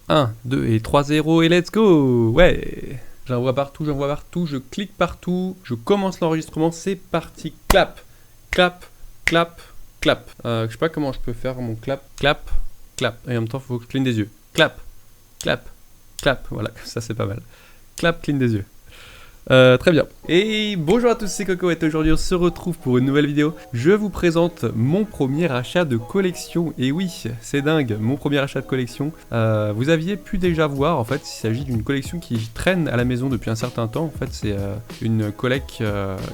1, 2 et 3 0 et let's go. Ouais. J'envoie partout, je clique partout, je commence l'enregistrement, c'est parti. Clap, clap, clap, clap. Je sais pas comment je peux faire mon clap, clap, clap. Et en même temps, il faut que je cligne des yeux. Clap, clap, clap. Voilà, ça c'est pas mal. Clap, cligne des yeux. Très bien. Et bonjour à tous, c'est Coco et aujourd'hui on se retrouve pour une nouvelle vidéo. Je vous présente mon premier achat de collection. Et oui, c'est dingue, mon premier achat de collection. Vous aviez pu déjà voir, en fait, il s'agit d'une collection qui traîne à la maison depuis un certain temps. En fait, c'est une collecte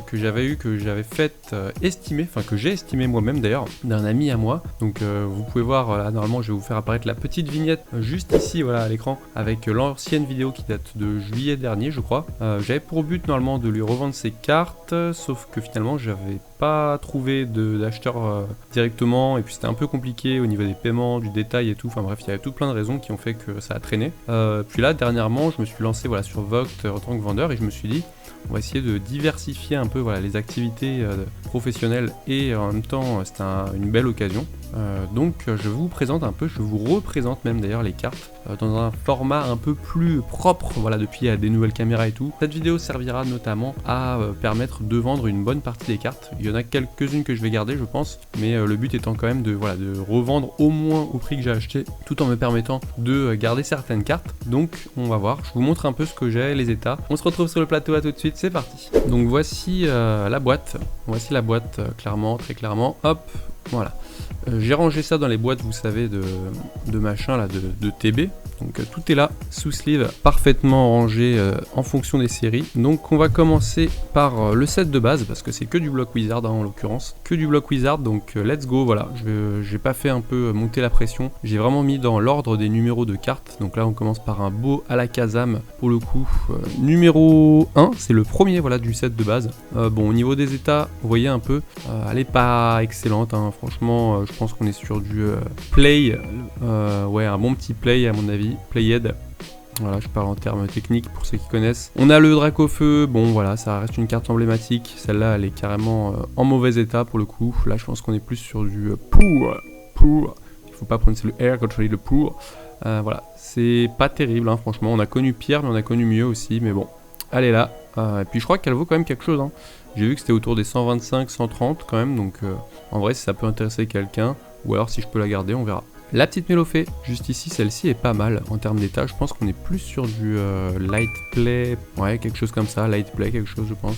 que j'avais eue, que j'avais faite estimée, enfin que j'ai estimée moi-même d'ailleurs, d'un ami à moi. Donc vous pouvez voir, là, normalement je vais vous faire apparaître la petite vignette juste ici, voilà, à l'écran, avec l'ancienne vidéo qui date de juillet dernier, je crois. J'avais pour but normalement de lui revendre ses cartes, sauf que finalement j'avais pas trouvé d'acheteur directement, et puis c'était un peu compliqué au niveau des paiements, du détail et tout. Enfin bref, il y avait tout plein de raisons qui ont fait que ça a traîné. Puis là dernièrement je me suis lancé voilà, sur Vogt en tant que vendeur, et je me suis dit on va essayer de diversifier un peu voilà, les activités professionnelles, et en même temps c'était une belle occasion. Donc je vous présente un peu, je vous représente même d'ailleurs les cartes dans un format un peu plus propre, voilà, depuis il y a des nouvelles caméras et tout. Cette vidéo servira notamment à permettre de vendre une bonne partie des cartes. Il y en a quelques-unes que je vais garder je pense, mais le but étant quand même de revendre au moins au prix que j'ai acheté, tout en me permettant de garder certaines cartes. Donc on va voir, je vous montre un peu ce que j'ai, les états. On se retrouve sur le plateau, à tout de suite, c'est parti. Donc voici la boîte, clairement, très clairement, hop, voilà. J'ai rangé ça dans les boîtes, vous savez, de machin là, de TB. Donc tout est là, sous sleeve, parfaitement rangé en fonction des séries. Donc on va commencer par le set de base, parce que c'est que du bloc Wizard hein, en l'occurrence. Que du bloc Wizard, donc let's go, voilà. J'ai pas fait un peu monter la pression. J'ai vraiment mis dans l'ordre des numéros de cartes. Donc là on commence par un beau à la Kazam, pour le coup. Numéro 1, c'est le premier voilà, du set de base. Bon, au niveau des états, vous voyez un peu, elle est pas excellente, hein, franchement, je pense qu'on est sur du play, ouais, un bon petit play à mon avis, playhead. Voilà, je parle en termes techniques pour ceux qui connaissent. On a le Dracofeu, bon voilà, ça reste une carte emblématique. Celle-là, elle est carrément en mauvais état pour le coup. Là, je pense qu'on est plus sur du pour. Il faut pas prononcer le R quand je dis le pour. Voilà, c'est pas terrible, hein, franchement. On a connu pire, mais on a connu mieux aussi. Mais bon, elle est là. Et puis je crois qu'elle vaut quand même quelque chose. Hein. J'ai vu que c'était autour des 125, 130 quand même. Donc en vrai, si ça peut intéresser quelqu'un, ou alors si je peux la garder, on verra. La petite Mélofée, juste ici, celle-ci est pas mal en termes d'état. Je pense qu'on est plus sur du light play, ouais, quelque chose comme ça, light play, quelque chose, je pense.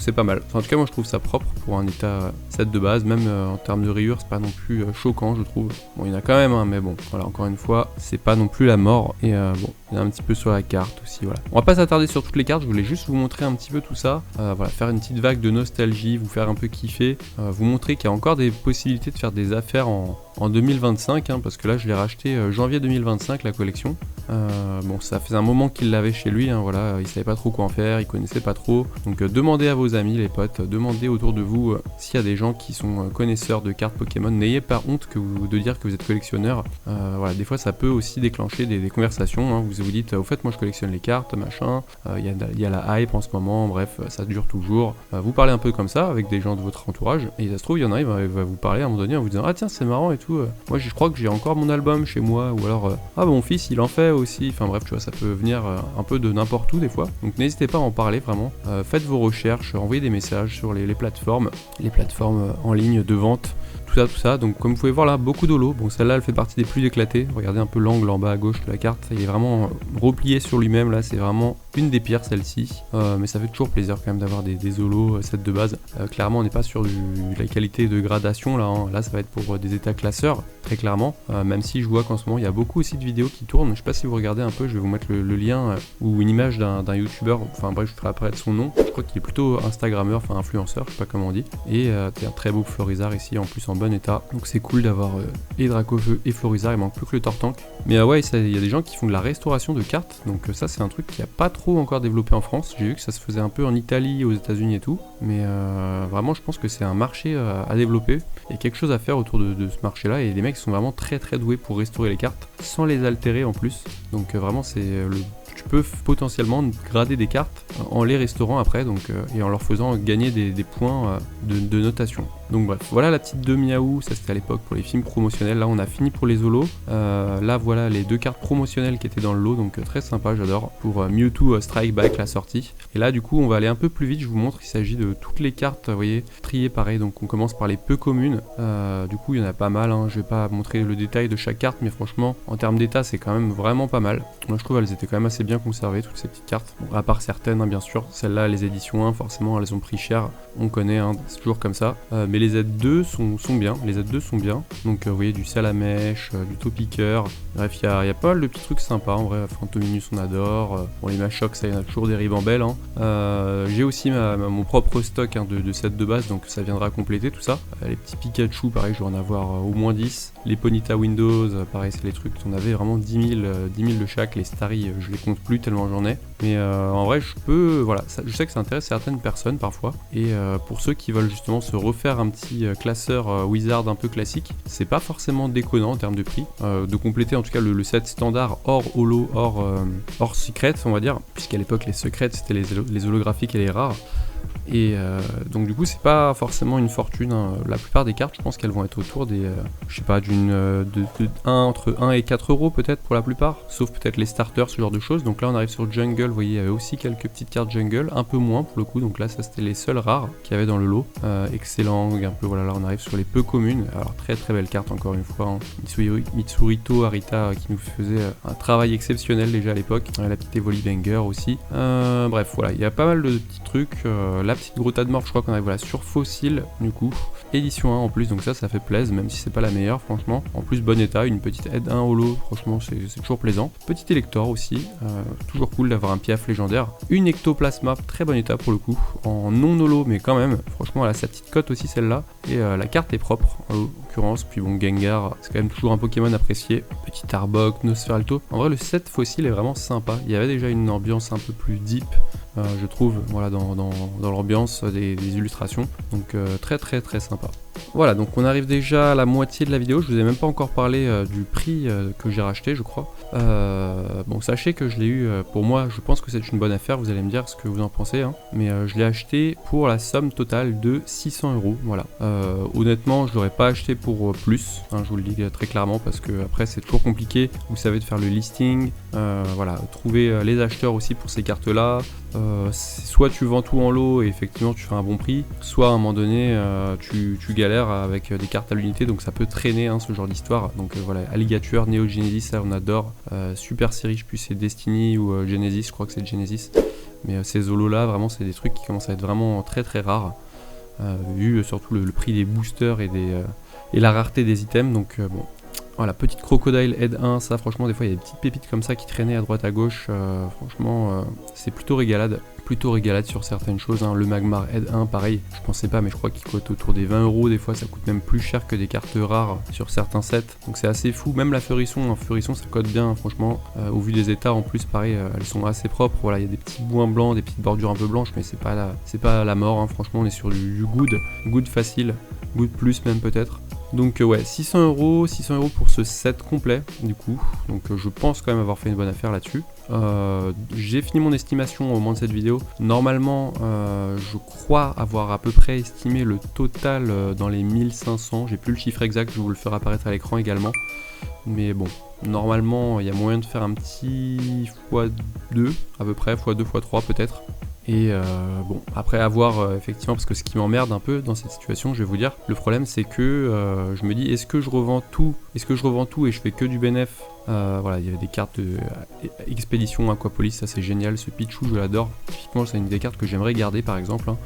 C'est pas mal. Enfin, en tout cas, moi je trouve ça propre pour un état set de base, même en termes de rayures, c'est pas non plus choquant, je trouve. Bon, il y en a quand même, hein, mais bon, voilà, encore une fois, c'est pas non plus la mort. Et bon, il y en a un petit peu sur la carte aussi, voilà. On va pas s'attarder sur toutes les cartes, je voulais juste vous montrer un petit peu tout ça. Voilà, faire une petite vague de nostalgie, vous faire un peu kiffer, vous montrer qu'il y a encore des possibilités de faire des affaires en 2025, hein, parce que là je l'ai racheté janvier 2025 la collection. Bon, ça faisait un moment qu'il l'avait chez lui, hein, voilà, il savait pas trop quoi en faire, il connaissait pas trop. Donc demandez à vos amis, les potes, demandez autour de vous s'il y a des gens qui sont connaisseurs de cartes Pokémon. N'ayez pas honte de dire que vous êtes collectionneur. Voilà, des fois ça peut aussi déclencher des conversations. Hein, vous dites, au fait, moi je collectionne les cartes, machin. Il y a la hype en ce moment, bref, ça dure toujours. Vous parlez un peu comme ça avec des gens de votre entourage, et ça se trouve, il y en a, il va vous parler à un moment donné en vous disant, ah tiens, c'est marrant et tout. Moi je crois que j'ai encore mon album chez moi, ou alors ah mon fils il en fait aussi, enfin bref, tu vois, ça peut venir un peu de n'importe où des fois, donc n'hésitez pas à en parler vraiment. Faites vos recherches, envoyez des messages sur les plateformes en ligne de vente, tout ça. Donc comme vous pouvez voir là, beaucoup d'holo. Bon, celle-là elle fait partie des plus éclatées. Regardez un peu l'angle en bas à gauche de la carte, il est vraiment replié sur lui-même, là c'est vraiment une des pires, celle-ci, mais ça fait toujours plaisir quand même d'avoir des holos set de base. Clairement on n'est pas sur la qualité de gradation là, hein. Là ça va être pour des états classeurs, très clairement, même si je vois qu'en ce moment il y a beaucoup aussi de vidéos qui tournent. Je sais pas si vous regardez un peu, je vais vous mettre le lien ou une image d'un youtubeur, enfin bref, je ferai apparaître son nom. Je crois qu'il est plutôt instagrammeur, enfin influenceur, je sais pas comment on dit, et c'est un très beau Florizard ici, en plus en bon état, donc c'est cool d'avoir et Dracofeu et Florizard. Il manque plus que le Tortank, mais ouais, il y a des gens qui font de la restauration de cartes, donc ça c'est un truc qui a pas trop encore développé en France. J'ai vu que ça se faisait un peu en Italie, aux États-Unis et tout, mais vraiment je pense que c'est un marché à développer, et quelque chose à faire autour de ce marché là, et les mecs sont vraiment très doués pour restaurer les cartes sans les altérer en plus. Donc vraiment tu peux potentiellement grader des cartes en les restaurant après, donc, et en leur faisant gagner des points de notation. Donc bref, voilà la petite de Miaou, ça c'était à l'époque pour les films promotionnels. Là on a fini pour les holos. Là voilà les 2 cartes promotionnelles qui étaient dans le lot, donc très sympa, j'adore. Pour Mewtwo Strike Back la sortie. Et là du coup on va aller un peu plus vite, je vous montre, il s'agit de toutes les cartes, vous voyez, triées pareil. Donc on commence par les peu communes. Du coup il y en a pas mal, hein. Je vais pas montrer le détail de chaque carte, mais franchement en termes d'état c'est quand même vraiment pas mal. Moi je trouve elles étaient quand même assez bien conservées toutes ces petites cartes. Bon, à part certaines hein, bien sûr, celles-là les éditions 1 forcément elles ont pris cher, on connaît, hein, c'est toujours comme ça. Mais les Z2 sont bien, les Z2 sont bien. Donc vous voyez du Salamèche, du Topiqueur, bref il y a pas mal de petits trucs sympas en vrai. Fantominus on adore, bon les Machocs ça y en a toujours des ribambelles hein. J'ai aussi mon propre stock hein, de sets de base, donc ça viendra compléter tout ça. Les petits Pikachu pareil je vais en avoir au moins 10. Les Ponyta Windows pareil c'est les trucs, on avait vraiment 10 000 de chaque. Les Starry je les compte plus tellement j'en ai. Mais en vrai voilà, je sais que ça intéresse certaines personnes parfois. Et pour ceux qui veulent justement se refaire un petit classeur Wizard un peu classique, c'est pas forcément déconnant en termes de prix. De compléter en tout cas le set standard hors holo, hors secret on va dire, puisqu'à l'époque les secrets c'était les holographiques et les rares. Et donc du coup c'est pas forcément une fortune hein. La plupart des cartes je pense qu'elles vont être autour des je sais pas entre 1 et 4 euros peut-être pour la plupart, sauf peut-être les starters, ce genre de choses. Donc là on arrive sur Jungle, vous voyez il y avait aussi quelques petites cartes Jungle, un peu moins pour le coup, donc là ça c'était les seules rares qu'il y avait dans le lot. Excellent, un peu voilà, là on arrive sur les peu communes. Alors très très belle carte encore une fois hein. Mitsurito Arita qui nous faisait un travail exceptionnel déjà à l'époque, la petite Evoli aussi. Bref voilà, il y a pas mal de petits trucs. La petite Grotta de Morph, je crois qu'on arrive voilà, sur Fossile du coup, édition 1 en plus, donc ça fait plaisir, même si c'est pas la meilleure franchement. En plus bon état, une petite aide 1 holo, franchement c'est toujours plaisant. Petit Elector aussi, toujours cool d'avoir un Piaf légendaire. Une Ectoplasma, très bon état pour le coup, en non holo mais quand même, franchement elle a sa petite cote aussi celle-là. Et la carte est propre en l'occurrence, puis bon Gengar, c'est quand même toujours un Pokémon apprécié. Petit Arbok, Nosferalto, en vrai le set Fossile est vraiment sympa, il y avait déjà une ambiance un peu plus deep. Je trouve voilà, dans l'ambiance des illustrations, donc très très très sympa. Voilà, donc on arrive déjà à la moitié de la vidéo. Je vous ai même pas encore parlé du prix que j'ai racheté, je crois. Bon, sachez que je l'ai eu, pour moi, je pense que c'est une bonne affaire. Vous allez me dire ce que vous en pensez, hein. Mais je l'ai acheté pour la somme totale de 600 €. Voilà. Honnêtement, je l'aurais pas acheté pour plus, hein, je vous le dis très clairement, parce que après c'est toujours compliqué. Vous savez, de faire le listing, voilà, trouver les acheteurs aussi pour ces cartes-là. Soit tu vends tout en lot et effectivement tu fais un bon prix, soit à un moment donné tu galères avec des cartes à l'unité, donc ça peut traîner hein, ce genre d'histoire. Donc voilà, Alligator, Neo Genesis, ça on adore. Super série, je sais plus c'est Destiny ou Genesis, je crois que c'est Genesis. Mais ces holos là, vraiment c'est des trucs qui commencent à être vraiment très très rares, vu surtout le prix des boosters et la rareté des items. Donc bon. Voilà, petite Crocodile Aide 1, ça franchement des fois il y a des petites pépites comme ça qui traînaient à droite à gauche, franchement c'est plutôt régalade sur certaines choses, hein. Le Magmar Aide 1 pareil, je pensais pas mais je crois qu'il coûte autour des 20 €, des fois ça coûte même plus cher que des cartes rares sur certains sets, donc c'est assez fou. Même la Furisson, hein, Furisson ça cote bien hein, franchement, au vu des états en plus pareil, elles sont assez propres, voilà il y a des petits bouins blancs, des petites bordures un peu blanches, mais c'est pas la mort, hein. Franchement on est sur du good facile, good plus même peut-être. Donc ouais, 600 € pour ce set complet du coup, donc je pense quand même avoir fait une bonne affaire là-dessus. J'ai fini mon estimation au moment de cette vidéo. Normalement, je crois avoir à peu près estimé le total dans les 1500, j'ai plus le chiffre exact, je vais vous le faire apparaître à l'écran également. Mais bon, normalement il y a moyen de faire un petit x2 à peu près, x2, x3 peut-être. Et bon, après avoir effectivement, parce que ce qui m'emmerde un peu dans cette situation, je vais vous dire, le problème c'est que je me dis, est-ce que je revends tout et je fais que du bénéf. Voilà, il y avait des cartes de Expédition Aquapolis, ça c'est génial, ce Pichou je l'adore, typiquement c'est une des cartes que j'aimerais garder par exemple, hein.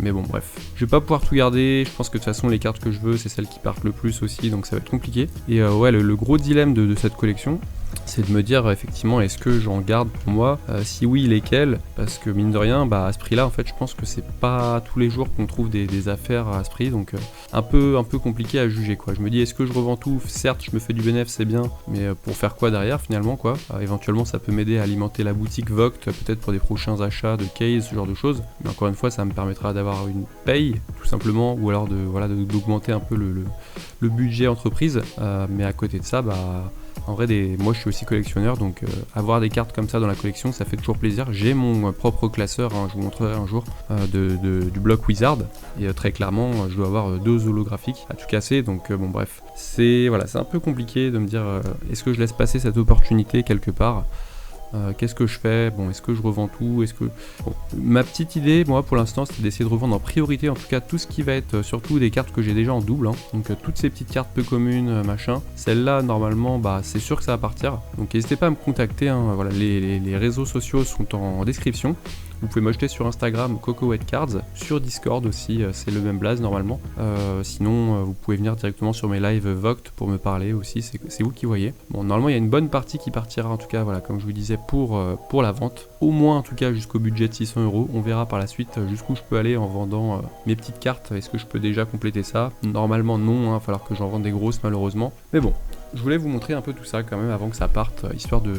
Mais bon bref, je vais pas pouvoir tout garder, je pense que de toute façon les cartes que je veux c'est celles qui partent le plus aussi, donc ça va être compliqué. Et ouais, le gros dilemme de cette collection, c'est de me dire effectivement est-ce que j'en garde pour moi, si oui lesquels, parce que mine de rien bah à ce prix là en fait je pense que c'est pas tous les jours qu'on trouve des affaires à ce prix, donc un peu compliqué à juger quoi. Je me dis est-ce que je revends tout, certes je me fais du bénéf c'est bien, mais pour faire quoi derrière finalement quoi. Éventuellement ça peut m'aider à alimenter la boutique Vogt peut-être pour des prochains achats de case, ce genre de choses, mais encore une fois ça me permettra d'avoir une paye tout simplement, ou alors d'augmenter un peu le budget entreprise, mais à côté de ça bah En vrai, moi je suis aussi collectionneur, donc avoir des cartes comme ça dans la collection, ça fait toujours plaisir. J'ai mon propre classeur, hein, je vous montrerai un jour, du bloc Wizard, et très clairement, je dois avoir 2 holographiques à tout casser, donc bon bref. C'est un peu compliqué de me dire, est-ce que je laisse passer cette opportunité quelque part? Qu'est-ce que je fais? Bon, est-ce que je revends tout? Bon, ma petite idée, moi, pour l'instant, c'est d'essayer de revendre en priorité, en tout cas, tout ce qui va être surtout des cartes que j'ai déjà en double. Hein. Donc, toutes ces petites cartes peu communes, machin. Celles-là, normalement, c'est sûr que ça va partir. Donc, n'hésitez pas à me contacter. Hein. Voilà, les réseaux sociaux sont en description. Vous pouvez m'acheter sur Instagram Coco Cards, sur Discord aussi, c'est le même blaze normalement. Sinon, vous pouvez venir directement sur mes lives Voct pour me parler aussi, c'est vous qui voyez. Bon, normalement, il y a une bonne partie qui partira, en tout cas, voilà, comme je vous disais, pour la vente. Au moins, en tout cas, jusqu'au budget de 600 €. On verra par la suite jusqu'où je peux aller en vendant mes petites cartes. Est-ce que je peux déjà compléter ça? Normalement, non, il va falloir que j'en vende des grosses, malheureusement. Mais bon. Je voulais vous montrer un peu tout ça quand même avant que ça parte, histoire de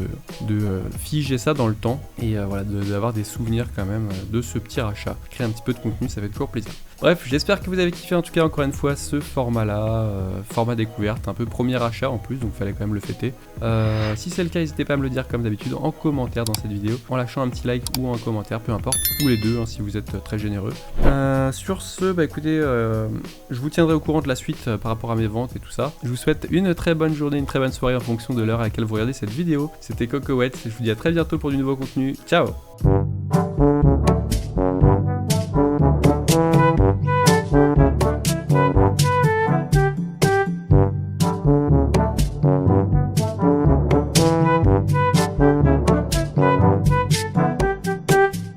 figer ça dans le temps et voilà, d'avoir des souvenirs quand même de ce petit rachat. Créer un petit peu de contenu, ça fait toujours plaisir. Bref, j'espère que vous avez kiffé en tout cas encore une fois ce format-là, format découverte, un peu premier achat en plus, donc il fallait quand même le fêter. Si c'est le cas, n'hésitez pas à me le dire comme d'habitude en commentaire dans cette vidéo, en lâchant un petit like ou un commentaire, peu importe, ou les deux hein, si vous êtes très généreux. Sur ce, écoutez, je vous tiendrai au courant de la suite par rapport à mes ventes et tout ça. Je vous souhaite une très bonne journée, une très bonne soirée en fonction de l'heure à laquelle vous regardez cette vidéo. C'était Cocoette, je vous dis à très bientôt pour du nouveau contenu. Ciao!